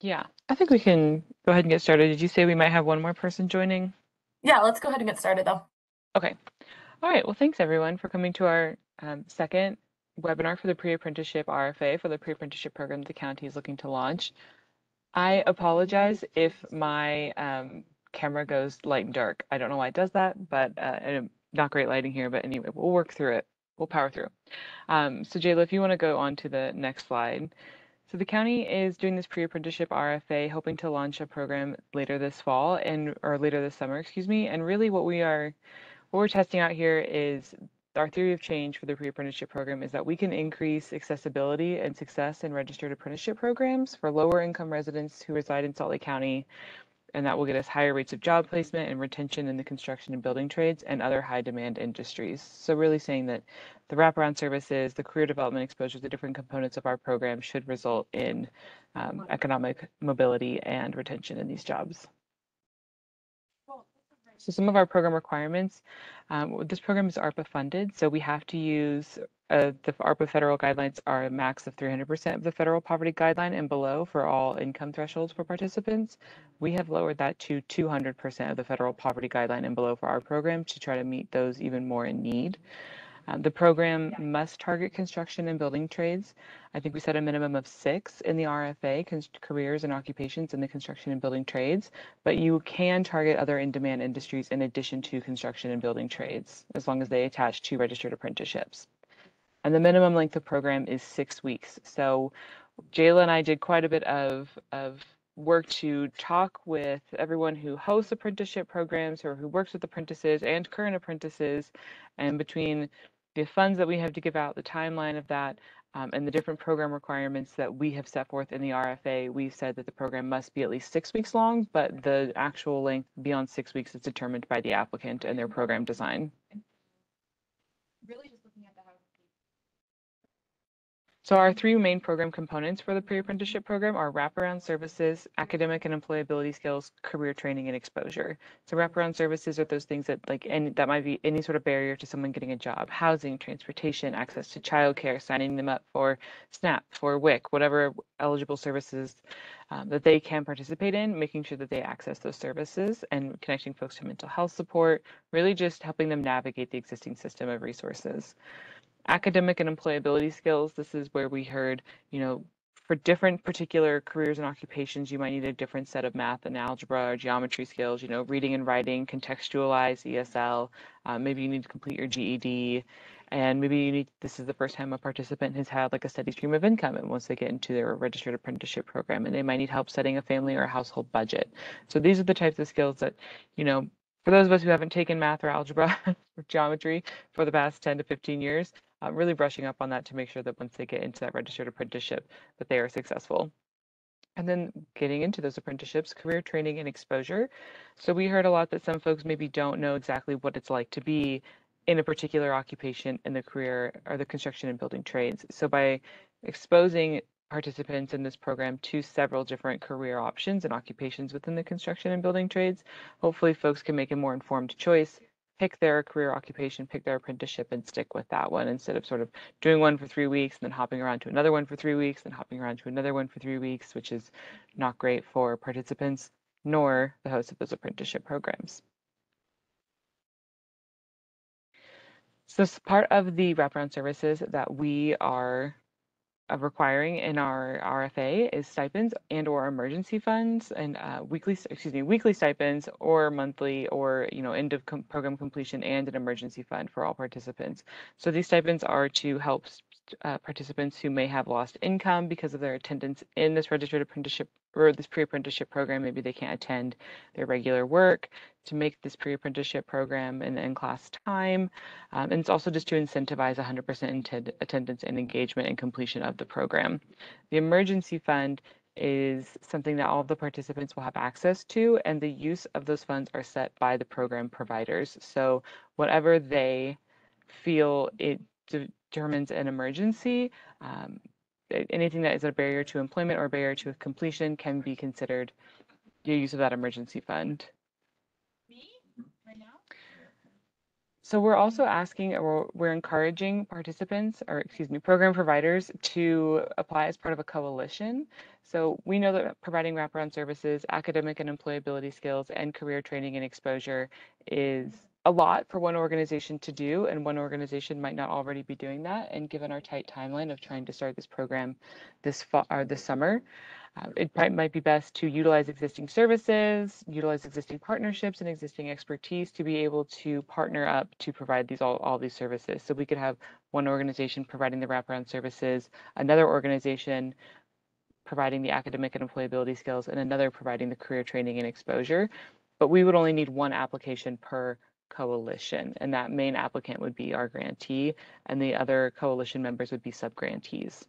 Yeah, I think we can go ahead and get started. Did you say we might have one more person joining? Yeah, let's go ahead and get started though. Okay. All right. Well, thanks everyone for coming to our second webinar for the pre-apprenticeship RFA for the pre-apprenticeship program the county is looking to launch. I apologize if my camera goes light and dark. I don't know why it does that, but not great lighting here. But anyway, we'll work through it. We'll power through. So Jayla, if you want to go on to the next slide. So the county is doing this pre-apprenticeship RFA, hoping to launch a program later this fall or later this summer, excuse me. And really what we're testing out here is our theory of change for the pre-apprenticeship program is that we can increase accessibility and success in registered apprenticeship programs for lower income residents who reside in Salt Lake County, and that will get us higher rates of job placement and retention in the construction and building trades and other high demand industries. So really saying that the wraparound services, the career development exposure, the different components of our program should result in economic mobility and retention in these jobs. So some of our program requirements, this program is ARPA funded, so we have to use the ARPA federal guidelines are a max of 300% of the federal poverty guideline and below for all income thresholds for participants. We have lowered that to 200% of the federal poverty guideline and below for our program to try to meet those even more in need. The program must target construction and building trades. I think we set a minimum of 6 in the RFA, careers and occupations in the construction and building trades, but you can target other in-demand industries in addition to construction and building trades, as long as they attach to registered apprenticeships. And the minimum length of program is 6 weeks. So Jayla and I did quite a bit of work to talk with everyone who hosts apprenticeship programs or who works with apprentices and current apprentices, and between the funds that we have to give out, the timeline of that, and the different program requirements that we have set forth in the RFA, we've said that the program must be at least 6 weeks long, but the actual length beyond 6 weeks is determined by the applicant and their program design. Really just looking at the So our 3 main program components for the pre-apprenticeship program are wraparound services, academic and employability skills, career training, and exposure. So wraparound services are those things that that might be any sort of barrier to someone getting a job: housing, transportation, access to childcare, signing them up for SNAP, for WIC, whatever eligible services that they can participate in, making sure that they access those services and connecting folks to mental health support, really just helping them navigate the existing system of resources. Academic and employability skills, this is where we heard, for different particular careers and occupations, you might need a different set of math and algebra or geometry skills, reading and writing, contextualize ESL, maybe you need to complete your GED, and maybe this is the first time a participant has had like a steady stream of income and once they get into their registered apprenticeship program, and they might need help setting a family or a household budget. So these are the types of skills that, for those of us who haven't taken math or algebra or geometry for the past 10 to 15 years, really brushing up on that to make sure that once they get into that registered apprenticeship, that they are successful. And then getting into those apprenticeships, career training and exposure. So we heard a lot that some folks maybe don't know exactly what it's like to be in a particular occupation in the career or the construction and building trades. So by exposing participants in this program to several different career options and occupations within the construction and building trades, hopefully folks can make a more informed choice, pick their career occupation, pick their apprenticeship, and stick with that one instead of sort of doing one for 3 weeks and then hopping around to another one for 3 weeks, then hopping around to another one for 3 weeks, which is not great for participants nor the hosts of those apprenticeship programs. So this part of the wraparound services that we are requiring in our RFA is stipends and or emergency funds and weekly stipends or monthly or end of program completion and an emergency fund for all participants. So these stipends are to help participants who may have lost income because of their attendance in this registered apprenticeship or this pre-apprenticeship program. Maybe they can't attend their regular work, to make this pre-apprenticeship program in in-class time. And it's also just to incentivize 100% attendance and engagement and completion of the program. The emergency fund is something that all of the participants will have access to, and the use of those funds are set by the program providers. So whatever they feel it determines an emergency, anything that is a barrier to employment or barrier to completion can be considered the use of that emergency fund. So we're also asking, or we're encouraging participants, or excuse me, program providers to apply as part of a coalition. So we know that providing wraparound services, academic and employability skills, and career training and exposure is a lot for one organization to do, and one organization might not already be doing that. And given our tight timeline of trying to start this program this fall or this summer, it might be best to utilize existing services, utilize existing partnerships and existing expertise to be able to partner up to provide all these services. So we could have one organization providing the wraparound services, another organization providing the academic and employability skills, and another providing the career training and exposure. But we would only need one application per coalition, and that main applicant would be our grantee, and the other coalition members would be sub-grantees.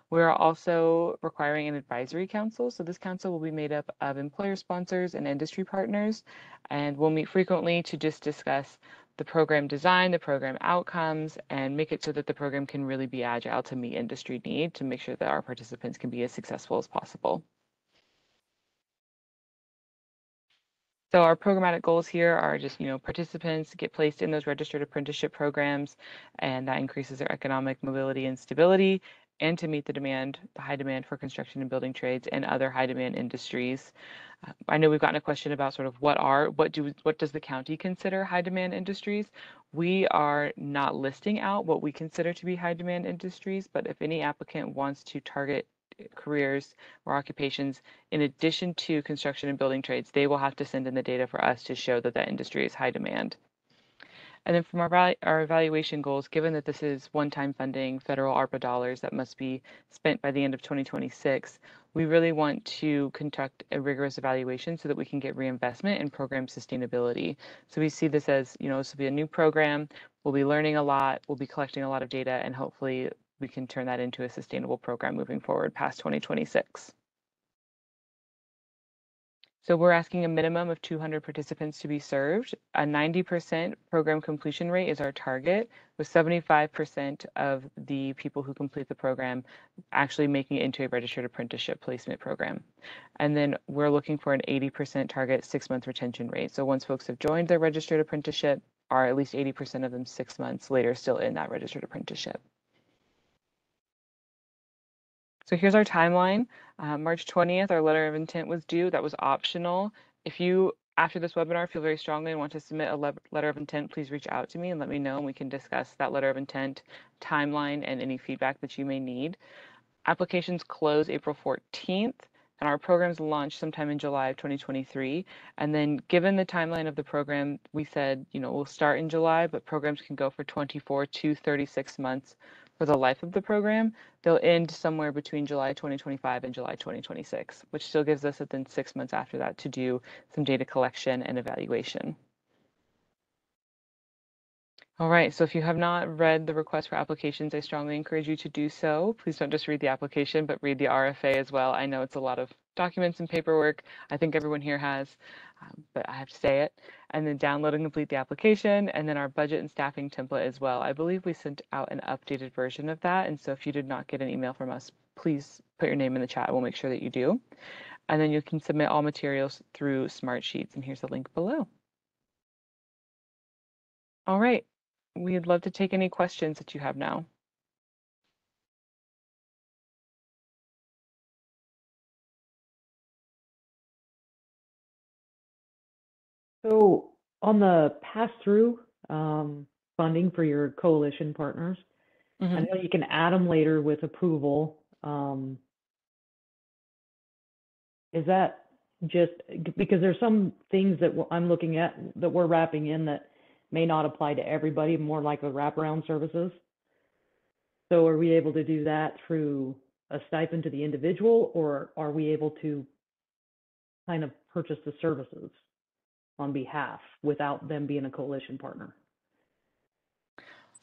We're also requiring an advisory council. So this council will be made up of employer sponsors and industry partners, and we'll meet frequently to just discuss the program design, the program outcomes, and make it so that the program can really be agile to meet industry need to make sure that our participants can be as successful as possible. So our programmatic goals here are just, participants get placed in those registered apprenticeship programs, and that increases their economic mobility and stability, and to meet the high demand for construction and building trades and other high demand industries. I know we've gotten a question about sort of what does the county consider high demand industries? We are not listing out what we consider to be high demand industries, but if any applicant wants to target careers or occupations in addition to construction and building trades, they will have to send in the data for us to show that that industry is high demand. And then from our evaluation goals, given that this is one-time funding, federal ARPA dollars that must be spent by the end of 2026, we really want to conduct a rigorous evaluation so that we can get reinvestment and program sustainability. So we see this as, this will be a new program, we'll be learning a lot, we'll be collecting a lot of data, and hopefully we can turn that into a sustainable program moving forward past 2026. So we're asking a minimum of 200 participants to be served. A 90% program completion rate is our target, with 75% of the people who complete the program actually making it into a registered apprenticeship placement program. And then we're looking for an 80% target 6-month retention rate. So once folks have joined their registered apprenticeship, are at least 80% of them 6 months later still in that registered apprenticeship. So here's our timeline. March 20th, our letter of intent was due. That was optional. If you, after this webinar, feel very strongly and want to submit a letter of intent, please reach out to me and let me know, and we can discuss that letter of intent, timeline, and any feedback that you may need. Applications close April 14th, and our programs launch sometime in July of 2023. And then given the timeline of the program, we said, we'll start in July, but programs can go for 24 to 36 months for the life of the program. They'll end somewhere between July 2025 and July 2026, which still gives us then 6 months after that to do some data collection and evaluation. All right, so if you have not read the request for applications, I strongly encourage you to do so. Please don't just read the application, but read the RFA as well. I know it's a lot of documents and paperwork. I think everyone here has, but I have to say it. And then download and complete the application, and then our budget and staffing template as well. I believe we sent out an updated version of that, and so if you did not get an email from us, please put your name in the chat. We'll make sure that you do. And then you can submit all materials through Smartsheets, and here's the link below. All right. We'd love to take any questions that you have now. So on the pass-through funding for your coalition partners, I know you can add them later with approval. Is that just because there's some things that I'm looking at that we're wrapping in that may not apply to everybody, more like the wraparound services? So are we able to do that through a stipend to the individual, or are we able to kind of purchase the services on behalf without them being a coalition partner?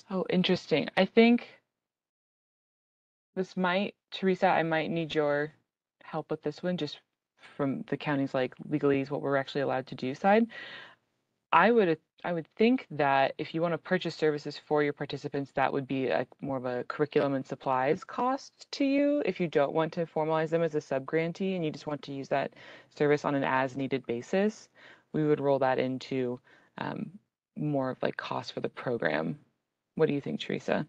Oh, interesting. I think Teresa, I might need your help with this one, just from the county's like legalese, what we're actually allowed to do side. I would think that if you want to purchase services for your participants, that would be more of a curriculum and supplies cost to you. If you don't want to formalize them as a sub-grantee and you just want to use that service on an as-needed basis, we would roll that into more of like cost for the program. What do you think, Teresa?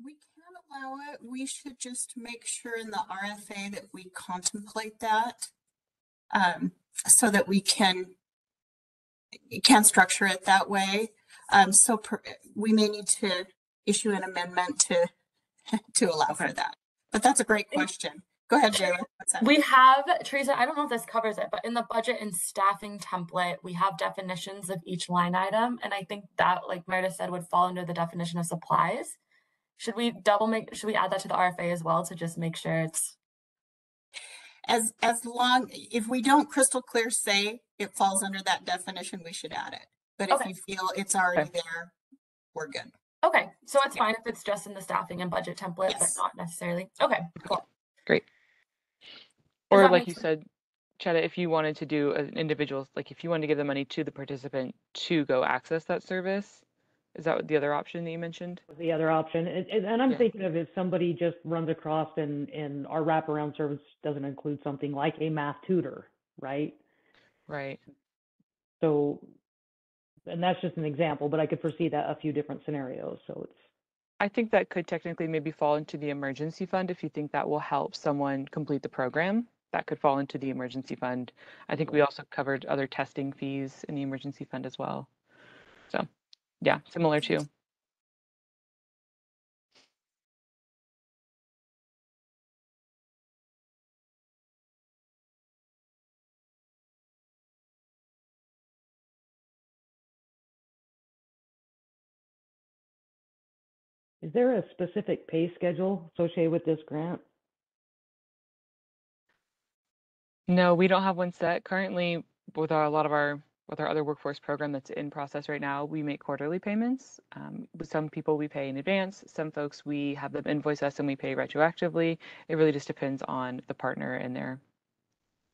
We can allow it. We should just make sure in the RFA that we contemplate that, so that we can structure it that way. We may need to issue an amendment to allow for that. But that's a great question. Go ahead, Jayla. We have, Teresa, I don't know if this covers it, but in the budget and staffing template, we have definitions of each line item. And I think that, like Meredith said, would fall under the definition of supplies. Should we should we add that to the RFA as well to just make sure it's as long, if we don't crystal clear say it falls under that definition, we should add it. But if you feel it's already there, we're good. Okay, so it's fine if it's just in the staffing and budget template, but not necessarily. Okay, cool. Great. Or like you said, Chetta, if you wanted to do an individual, like if you wanted to give the money to the participant to go access that service, is that the other option that you mentioned? The other option, and I'm thinking of if somebody just runs across and our wraparound service doesn't include something like a math tutor, right? Right. So, and that's just an example, but I could foresee that a few different scenarios. So it's. I think that could technically maybe fall into the emergency fund if you think that will help someone complete the program. That could fall into the emergency fund. I think we also covered other testing fees in the emergency fund as well. So, yeah, similar too. Is there a specific pay schedule associated with this grant? No, we don't have one set. Currently, with a lot of our other workforce program that's in process right now, we make quarterly payments. With some people, we pay in advance. Some folks, we have them invoice us and we pay retroactively. It really just depends on the partner and their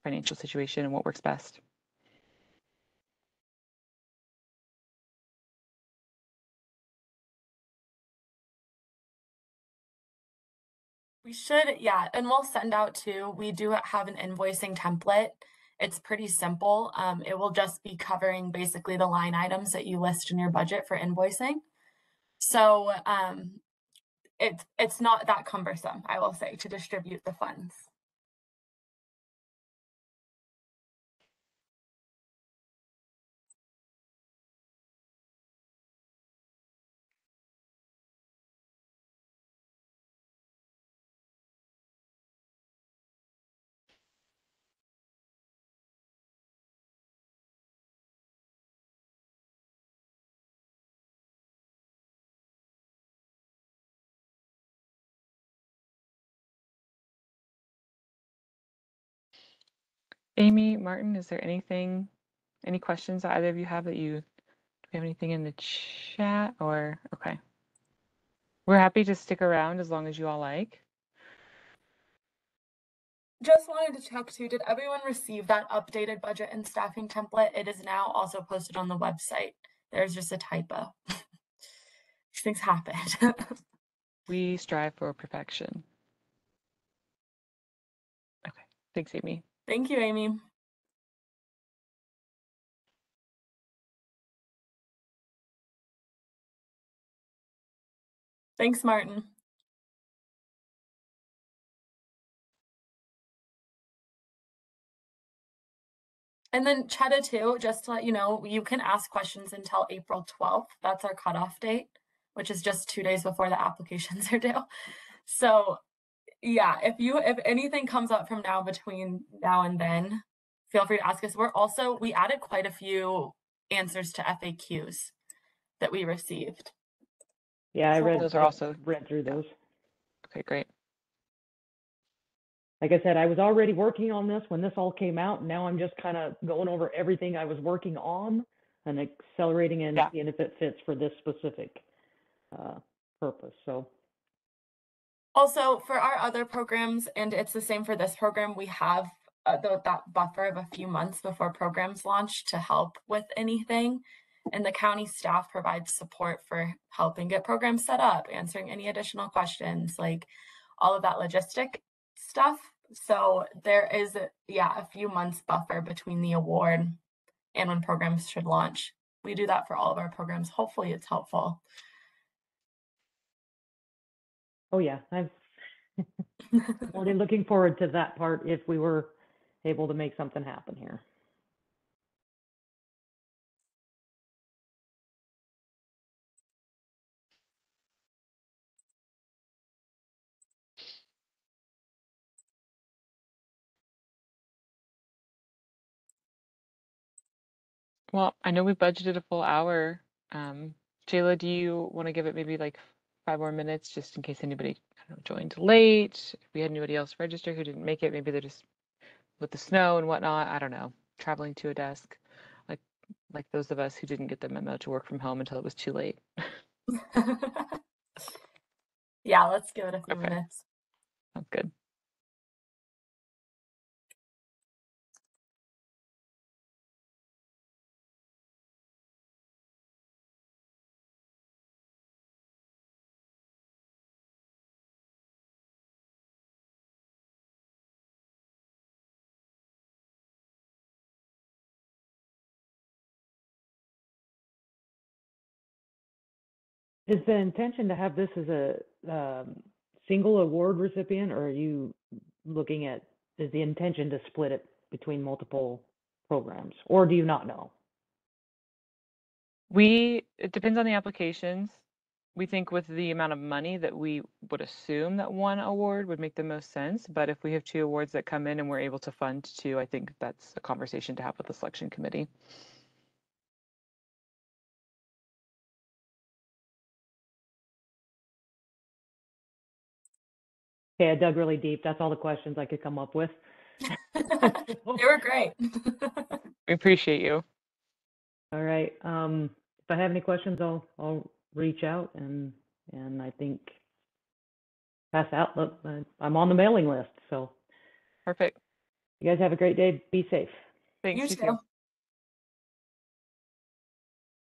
financial situation and what works best. We should, yeah, and we'll send out too. We do have an invoicing template. It's pretty simple. It will just be covering basically the line items that you list in your budget for invoicing. So it's not that cumbersome, I will say, to distribute the funds. Amy, Martin, is there any questions that either of you have do you have anything in the chat or, okay. We're happy to stick around as long as you all like. Just wanted to check too, did everyone receive that updated budget and staffing template? It is now also posted on the website. There's just a typo. These things happen. We strive for perfection. Okay, thanks, Amy. Thank you, Amy. Thanks, Martin. And then Chetta too, just to let you know, you can ask questions until April 12th. That's our cutoff date, which is just 2 days before the applications are due. So yeah, if anything comes up from between now and then, feel free to ask us. We added quite a few answers to FAQs that we received. Yeah, I read through those. Okay, great. Like I said, I was already working on this when this all came out. And now I'm just kind of going over everything I was working on and accelerating and seeing if it fits for this specific purpose. So. Also, for our other programs, and it's the same for this program, we have that buffer of a few months before programs launch to help with anything. And the county staff provides support for helping get programs set up, answering any additional questions, like all of that logistic stuff. So there is, a few months buffer between the award and when programs should launch. we do that for all of our programs. Hopefully it's helpful. Oh yeah, I'm already looking forward to that part if we were able to make something happen here. Well, I know we budgeted a full hour. Jayla, do you want to give it maybe like 5 more minutes just in case anybody, I don't know, joined late? If we had anybody else register who didn't make it, maybe they're just with the snow and whatnot, I don't know, traveling to a desk, like those of us who didn't get the memo to work from home until it was too late. Yeah, let's give it a few Okay. minutes. Sounds good. Is the intention to have this as a single award recipient, or are you looking at, is the intention to split it between multiple programs, or do you not know? It depends on the applications. We think with the amount of money that we would assume that one award would make the most sense. But if we have 2 awards that come in and we're able to fund 2, I think that's a conversation to have with the selection committee. Okay, I dug really deep. That's all the questions I could come up with. They were great. We appreciate you. All right. If I have any questions, I'll reach out and I think pass out. Look, I'm on the mailing list, so Perfect. you guys have a great day. Be safe. Thanks. You You too. too.